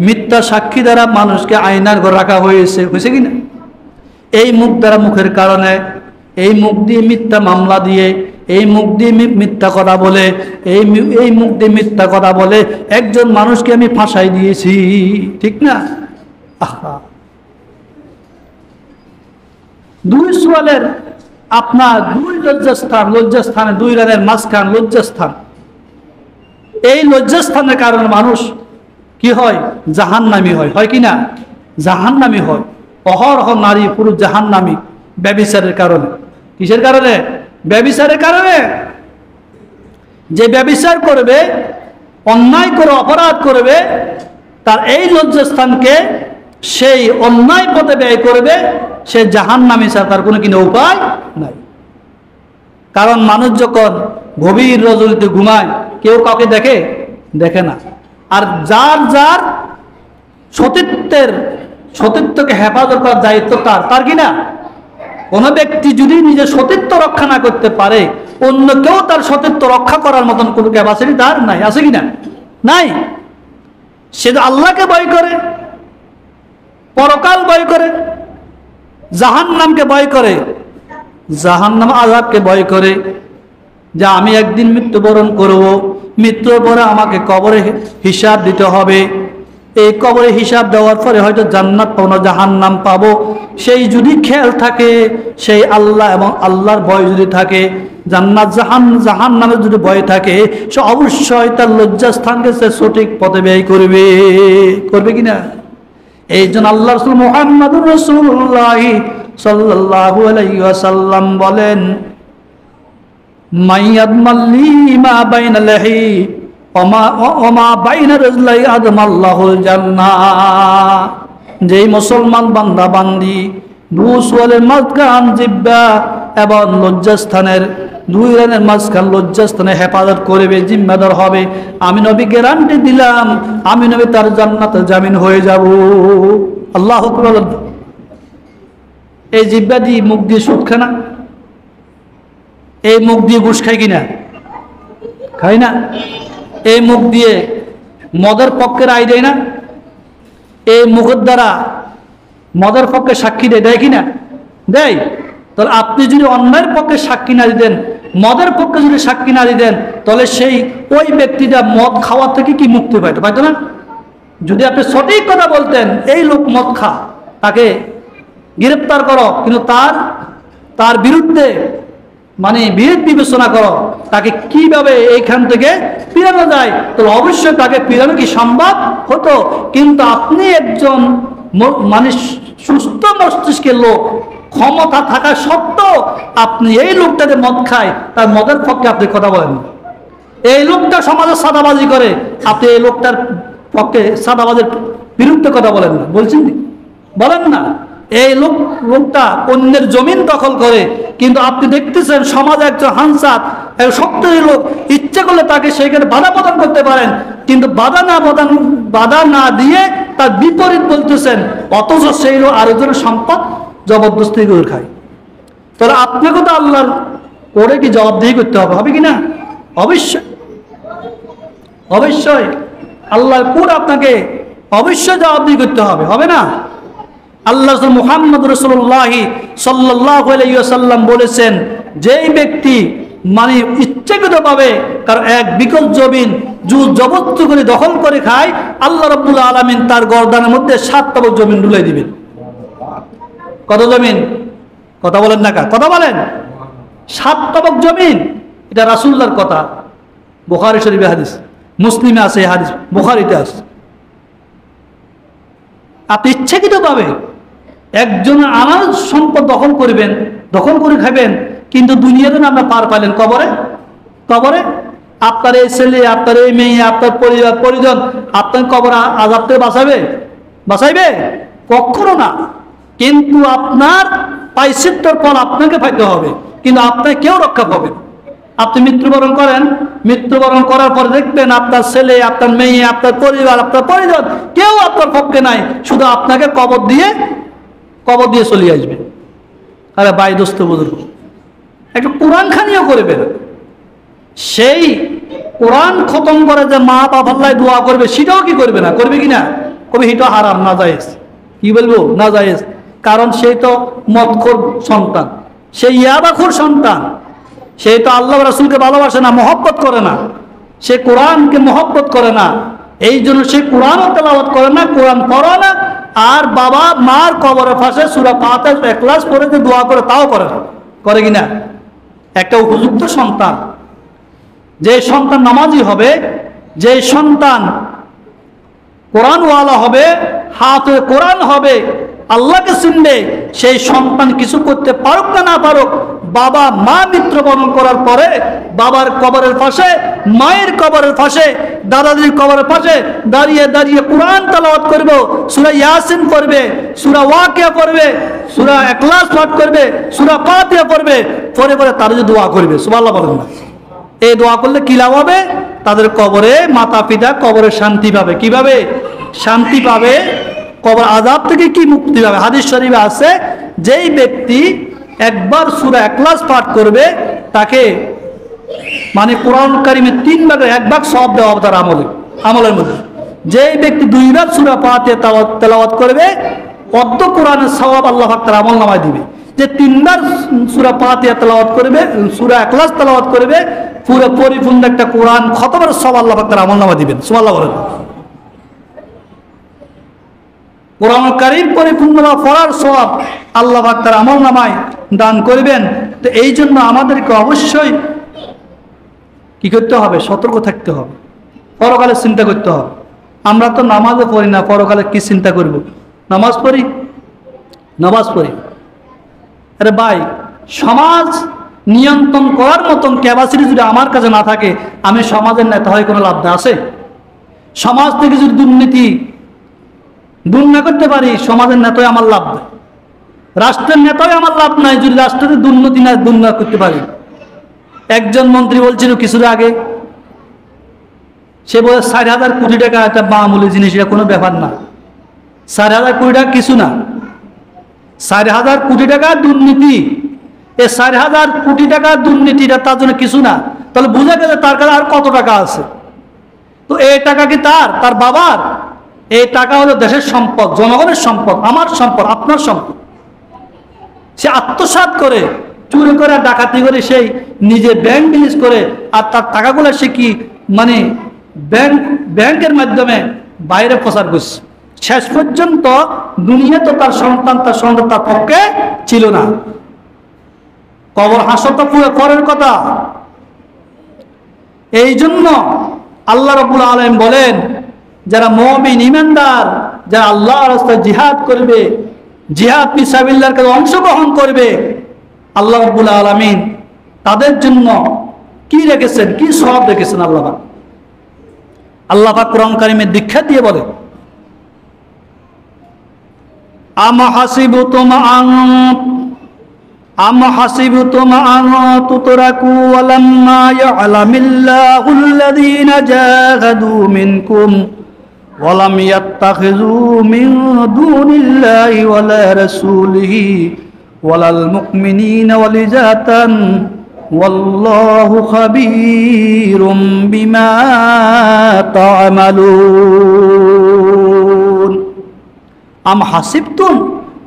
মিথ্যা সাক্ষী দ্বারা মানুষকে আয়নার ঘর রাখা হয়েছে, হয়েছে কিনা? এই মুখ দ্বারা, মুখের কারণে, এই মুখ দিয়ে মিথ্যা মামলা দিয়ে, এই মুখ দিয়ে মিথ্যা কথা বলে, এই মুখ দিয়ে মিথ্যা কথা বলে একজন মানুষকে আমি ফাঁসাই দিয়েছি, ঠিক না? আহা, দুই সোয়ালের আপনার দুই লজ্জাস্থানে দুই রানের মাঝখান লজ্জাস্থান, এই লজ্জাস্থানের কারণে মানুষ কি হয়? জাহান্নামী হয়, হয় কিনা? জাহান্নামী হয়। অহরহ নারী পুরুষ জাহান্নামী ব্যভিচারের কারণে। কিসের কারণে? ব্যভিচারের কারণে। যে ব্যভিচার করবে, অন্যায় করে অপরাধ করবে, তার এই লজ্জাস্থানকে সেই অন্যায় পথে ব্যয় করবে, সে জাহান্নামী ছাড়া তার কোনো কিনা উপায় নাই। কারণ মানুষ যখন গভীর রজনীতে ঘুমায়, কেউ কাউকে দেখে না। আর যার যার সতীত্বকে হেফাজত করার দায়িত্ব তার কিনা? কোন ব্যক্তি যদি নিজের সতীত্ব রক্ষা না করতে পারে, অন্য কেউ তার সতীত্ব রক্ষা করার মতন কোনো ক্যাপাসিটি তার নাই, আছে কিনা? নাই। সে আল্লাহকে ভয় করে, পরকাল ভয় করে, জাহান্নামকে ভয় করে, জাহান্নাম আযাবকে ভয় করে, যে আমি একদিন মৃত্যুবরণ করব, মৃত্যুর পরে আমাকে কবরে হিসাব দিতে হবে, এই কবরে হিসাব দেওয়ার পরে হয়তো জান্নাত পাবো না জাহান্নাম পাবো। সেই যদি খেয়াল থাকে, সেই আল্লাহ এবং আল্লাহর ভয় যদি থাকে, জান্নাত জাহান্নামের যদি ভয় থাকে, সে অবশ্যই তার লজ্জাস্থানকে সে সঠিক পথে ব্যয় করবে কিনা? এই জন্য আল্লাহ রাসূল মুহাম্মদুর রাসূলুল্লাহ সাল্লাল্লাহু আলাইহি ওয়াসাল্লাম বলেন, মাইয়াদমাল্লি মা বাইনা লাহি ওমা বাইনা রাজলাই আদমাল্লাহুল জান্নাহ। যেই মুসলমান বান্দা বান্দি দুসওয়ালের মাঝখান জিহ্বা এবং লজ্জাস্থানের দুই রানের মাঝখান লজ্জাস্থানে হেফাজত করবে, জিম্মাদার হবে, আমি নবী গ্যারান্টি দিলাম, আমি নবী তার জান্নাতের জামিন হয়ে যাব। আল্লাহু আকবার। এই জিহ্বা দিয়ে, মুখ দিয়ে সুদ খায় না? এই মুখ দিয়ে ঘুষ খায় কিনা? খায় না? এই মুখ দিয়ে মদের পক্ষে রায় দেয় না? এই মুখের দ্বারা মদের পক্ষে সাক্ষী দেয় কিনা? দেয়। তাহলে আপনি যদি অন্যের পক্ষে সাক্ষী না দিতেন, মদের পক্ষে যদি সাক্ষী না দিতেন, তাহলে ওই ব্যক্তিটা মদ খাওয়া থেকে কি মুক্তি পাইতো না? যদি আপনি সঠিক কথা বলতেন, এই লোক মদ খা, তাকে গ্রেপ্তার করো, কিন্তু তার বিরুদ্ধে মানে বিরোধ বিবেচনা করো, তাকে কিভাবে এইখান থেকে ফিরানো যায়, তো অবশ্যই তাকে ফিরানো কি সম্ভব হতো। কিন্তু আপনি একজন মানে সুস্থ মস্তিষ্কের লোক, ক্ষমতা থাকা সত্ত্বেও আপনি এই লোকটাকে মদ খায়, তার মদের পক্ষে আপনি কথা বলেন। এই লোকটা সমাজে সাদাবাজি করে, আপনি এই লোকটার পক্ষে সাদাবাজের বিরুদ্ধে কথা বলেন না, বলেন না। এই লোকটা অন্যের জমিন দখল করে, কিন্তু আপনি দেখতেছেন সমাজে একজন হানসাত শক্তিশালী লোক, ইচ্ছে করলে তাকে সেইখানে বাধা প্রদান করতে পারেন, কিন্তু বাধা না দিয়ে তার বিপরীত বলতেছেন, অথচ সেই লোক আরেকজনের সম্পদ জবরদস্তি করে খায়। তাহলে আপনাকে তো আল্লাহর করে কি জবাবদিহি করতে হবে কিনা? অবশ্যই আল্লাহর করে আপনাকে অবশ্যই জবাবদিহি করতে হবে না? আল্লাহ মুহাম্মদ রাসূলুল্লাহ সাল্লাল্লাহু আলাইহি ওয়াসাল্লাম বলেছেন, যেই ব্যক্তি মানে ইচ্ছাকৃতভাবে কারণ এক বিকল জমিন জবরদস্তি করে দখল করে খায়, আল্লাহ রাব্বুল আলামিন তার গর্দানের মধ্যে 7 তবক জমিন ঢুলাই দিবেন। কত জমিন? কথা বলেন না, কথা বলেন। 7 তবক জমিন, এটা রাসূলুল্লাহর কথা, বুখারী শরীফে হাদিস, মুসলিমে আছে হাদিস, বুখারীতে আছে। আপনি ইচ্ছাকৃতভাবে একজনের আমার সম্পদ দখল করবেন, দখল করে খাবেন, কিন্তু দুনিয়াতে আমরা পার পাইলেন কবরে আপনার এই ছেলে, আপনার এই মেয়ে, আপনার পরিবার পরিজন আপনার কবর আযাব থেকে বাঁচাইবে? কখনো না। কিন্তু আপনার পাইসিত্তর ফল আপনাকে পাইতে হবে, কিন্তু আপনাকে কেউ রক্ষা পাবে। আপনি মৃত্যুবরণ করেন, মৃত্যুবরণ করার পরে দেখবেন আপনার ছেলে, আপনার মেয়ে, আপনার পরিবার, আপনার পরিজন কেউ আপনার পক্ষে নাই, শুধু আপনাকে কবর দিয়ে চলে আসবে। আরে ভাই দোস্ত বুজুর্গ, একটা কোরআন খানিও করবে না, সেই কোরআন খতম করে যে মা বাবার দোয়া করবে, সেটাও কি করবে না? করবে কি না? কবে সেটা হারাম, না জায়েজ। কি বলবো? না জায়েজ। কারণ সেই তো মদখোর সন্তান, সেই ইয়াবাখোর সন্তান, সেই তো আল্লাহ রাসূলকে ভালোবাসে না, মহব্বত করে না, সে কোরআনকে মহব্বত করে না। এই জন্য সে কোরআনও তেলাওয়াত করে না, কোরআন পড়ে না, আর বাবা মার কবরের পাশে সূরা ফাতিহা ইখলাস পড়ে যে দোয়া করে, তাও করে না। করে কিনা? একটা উপযুক্ত সন্তান, যে সন্তান নামাজি হবে, যে সন্তান কোরআনওয়ালা হবে, হাতে কোরআন হবে, আল্লাহকে চিনবে, সেই সন্তান কিছু করতে পারুক না না পারুক, বাবা মা মৃত্যুবরণ করার পরে বাবার কবরের পাশে, মায়ের কবরের পাশে, দাদাদির কবরের পাশে দাঁড়িয়ে দাঁড়িয়ে কোরআন তেলাওয়াত করবে, সূরা ইয়াসিন পড়বে, সূরা ওয়াকিয়া পড়বে, সূরা ইখলাস পাঠ করবে, সূরা ফাতিহা পড়বে, পরে পরে তার যে দোয়া করবে। সুবহানাল্লাহ বলেন না? এই দোয়া করলে কি লাভ হবে? তাদের কবরে মাতা পিতা কবরে শান্তি পাবে। কিভাবে শান্তি পাবে? কবর আযাব থেকে কি মুক্তি পাবে? হাদিস শরীফে আছে, যেই ব্যক্তি একবার সূরা ইখলাস পাঠ করবে, তাকে মানে কোরআন কারীমের 3 ভাগের 1 ভাগ সওয়াব দেওয়া হবে তার আমলের মধ্যে। যেই ব্যক্তি 2 বার সূরা ফাতিহা তেলাওয়াত করবে, অর্ধ কোরআনের সওয়াব আল্লাহ পাক তার আমলনামায় দিবে। যে 3 বার সূরা ফাতিহা তেলাওয়াত করবে, সূরা ইখলাস তেলাওয়াত করবে, পুরো পরিপূর্ণ একটা কোরআন খতমের সওয়াব আল্লাহ পাক তার আমলনামায় দিবেন। সুবহানাল্লাহ বলেন। কোরআন কারীম পরিপূর্ণভাবে পড়ার সওয়াব আল্লাহ পাক তার আমলনামায় দান করবেন। তো এই জন্য আমাদেরকে অবশ্যই কি করতে হবে? সতর্ক থাকতে হবে, পরকালে চিন্তা করতে হবে। আমরা তো নামাজও পড়ি না, পরকালে কি চিন্তা করব? নামাজ পড়ি, নামাজ পড়ি। আরে ভাই, সমাজ নিয়ন্ত্রণ করার মতন ক্যাপাসিটি যদি আমার কাছে না থাকে, আমি সমাজের নেতা হয়ে কোনো লাভ আছে? সমাজ থেকে যদি দুর্নীতি দূর না করতে পারি, সমাজের নেতাই আমার লাভ নাই, রাষ্ট্রের নেতাই আমার লাভ নাই যদি রাষ্ট্রতে দুর্নীতি না দূর না করতে পারি। একজন মন্ত্রী বলছিল কিছুদিন আগে, সে বলে 60,000 কোটি টাকা একটা মামুলি জিনিস, এটা কোনো ব্যাপার না। 60,000 কোটি টাকা কিছু না। 60,000 কোটি টাকা দুর্নীতি, এই 60,000 কোটি টাকা দুর্নীতিটা তার জন্য কিছু না। তাহলে বোঝা গেল তার কাছে আর কত টাকা আছে। তো এই টাকা কি তার বাবার? এই টাকা হলো দেশের সম্পদ, জনগণের সম্পদ, আমার সম্পদ, আপনার সম্পদ। সে আত্মসাৎ করে, চুরি করে, ডাকাতি করে, সেই নিজে ব্যাংক বিলিজ করে, আর তার টাকাগুলো সে কি মানে ব্যাংকের মাধ্যমে বাইরে প্রচার করছে। শেষ পর্যন্ত দুনিয়া তো তার সন্তান তার পক্ষে ছিল না। কবর হাসর তো পুরো পরের কথা। এই জন্য আল্লাহ রাব্বুল আলামিন বলেন, যারা মুমিন ঈমানদার, যারা আল্লাহর রাস্তায় জিহাদ করবে, জিহাদ ফি সাবিলিল্লাহর কাজে অংশগ্রহণ করবে, আল্লাহ রাব্বুল আলামিন তাদের জন্য কি রেখেছেন, কি সওয়াব রেখেছেন আল্লাহ পাক। আল্লাহ পাক কোরআন কারীমে দীক্ষা দিয়ে বলে, আম হাসিবতুম আন তুতরাকু ওয়ালাম্মা ইয়া'লামিল্লাহুল্লাযীনা জাহাদু মিনকুম ওয়ালাম ইয়াত্তাখিযু মিন দুনিল্লাহি ওয়ালা রাসূলিহি ওয়ালাল মুমিনিনা ওয়ালিজাতান ওয়াল্লাহু খাবীরুম বিমা তা'মালুন। আম হাসিবতুম,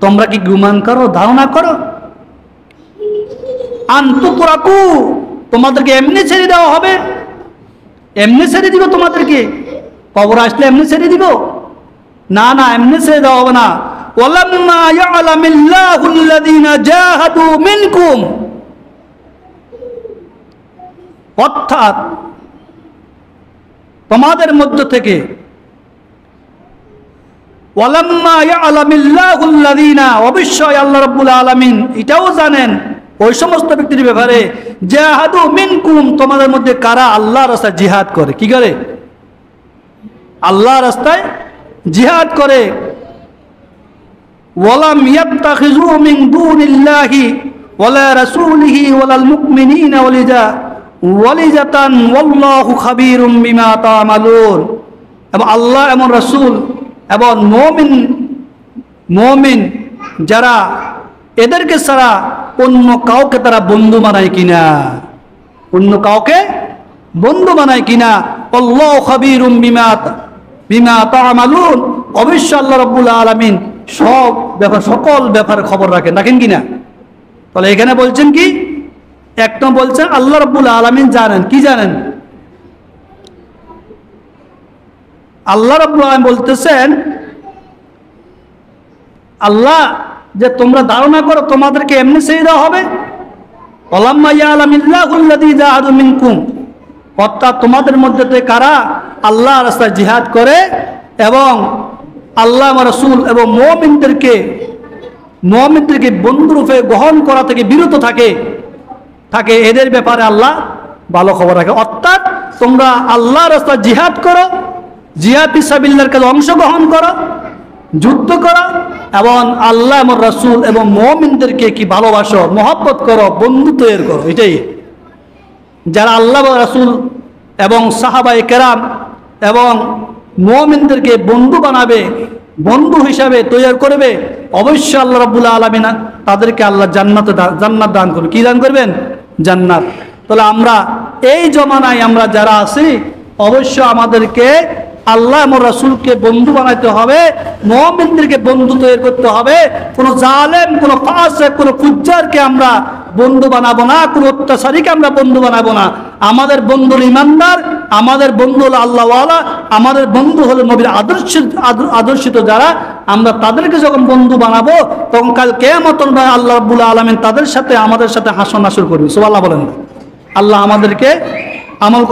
তোমরা কি গুমান করো, ধারণা করো, আনতুতরাকু, তোমাদেরকে এমনি ছেড়ে দেওয়া হবে? এমনি ছেড়ে দিব তোমাদেরকে? কবর আসলে এমনি ছেড়ে দিব? না না, এমনি ছেড়ে দেওয়া হবে না। ওয়ালাম্মা ইয়া'লামিল্লাহুল্লাযীনা জাহাদু মিনকুম, অর্থাৎ তোমাদের মধ্য থেকে, ওয়ালাম্মা ইয়া'লামিল্লাহুল্লাযীনা, অবশ্যই আল্লাহ রাব্বুল আলামিন এটাও জানেন ওই সমস্ত ব্যক্তির ব্যাপারে, জাহাদু মিনকুম, তোমাদের মধ্যে কারা আল্লাহর রাস্তায় জিহাদ করে। কি করে? আল্লাহর রাস্তায় জিহাদ করে। ওয়ালাম ইয়াত্তাখিযু মিন দুনিল্লাহি ওয়ালা রাসূলিহি ওয়ালাল মুমিনিনা ওয়ালিজাতান ওয়াল্লাহু খাবীরুম বিমা তা'মালুন। এবং আল্লাহ এবং রাসূল এবং মুমিন যারা, এদেরকে ছাড়া অন্য কাউকে তারা বন্ধু বানায় কিনা, অন্য কাউকে বন্ধু বানায় কিনা। আল্লাহু খাবীরুম বিমা তা'মালুন, অবশ্যই আল্লাহ রাব্বুল আলামিন সব ব্যাপার, সকল ব্যাপারে খবর রাখেন কিনা। তাহলে এখানে বলছেন কি, একটা বলছেন আল্লাহ রাব্বুল আলামিন জানেন, কি জানেন? আল্লাহ রাব্বুল আলামিন বলতেছেন, আল্লাহ যে তোমরা ধারণা করো তোমাদেরকে এমনি ছেড়ে দেওয়া হবে। ওয়ালাম্মা ইয়ালামিল্লাহুল্লাযী জাহাদু মিনকুম, অর্থাৎ তোমাদের মধ্যে থেকে কারা আল্লাহ রাস্তায় জিহাদ করে এবং আল্লাহ রাসূল এবং মুমিনদেরকে বন্ধুরূপে গ্রহণ করা থেকে বিরত থাকে এদের ব্যাপারে আল্লাহ ভালো খবর রাখে। অর্থাৎ তোমরা আল্লাহ রাস্তায় জিহাদ করো, জিহাদ ফিসাবিল্লাহর কাজে অংশগ্রহণ করো, যুদ্ধ করো এবং আল্লাহ এবং রাসূল এবং মুমিনদেরকে কি ভালোবাসো, মহব্বত করো, বন্ধু তৈরি করো। এটাই যারা আল্লাহ রাসূল এবং সাহাবায়ে কেরাম এবং মুমিনদেরকে বন্ধু বানাবে, বন্ধু হিসাবে তৈরি করবে, অবশ্যই আল্লাহ রাব্বুল আলামিন তাদেরকে আল্লাহ জান্নাত দান করবে। কি দান করবেন? জান্নাত। তাহলে আমরা এই জমানায় আমরা যারা আছি, অবশ্যই আমাদেরকে আল্লাহ এবং রাসূলকে বন্ধু বানাইতে হবে, মুমিনদেরকে বন্ধু তৈরি করতে হবে। কোনো জালেম, কোনো ফাসিক, কোনো ফুজ্জারকে আমরা বন্ধু বানাবো না, কোনো অত্যাচারীকে আমরা বন্ধু বানাবো না। আমাদের বন্ধু হলো ইমানদার, আমাদের বন্ধু হলো আল্লাহওয়ালা, আমাদের বন্ধু হলো নবীর আদর্শিত যারা, আমরা তাদেরকে যখন বন্ধু বানাবো তখন কাল কিয়ামতের দিন আল্লাহ রাব্বুল আলামিন তাদের সাথে আমাদের সাথে হাসর নাসর করবে। সুবহানাল্লাহ বলেন। আল্লাহ আমাদেরকে আমল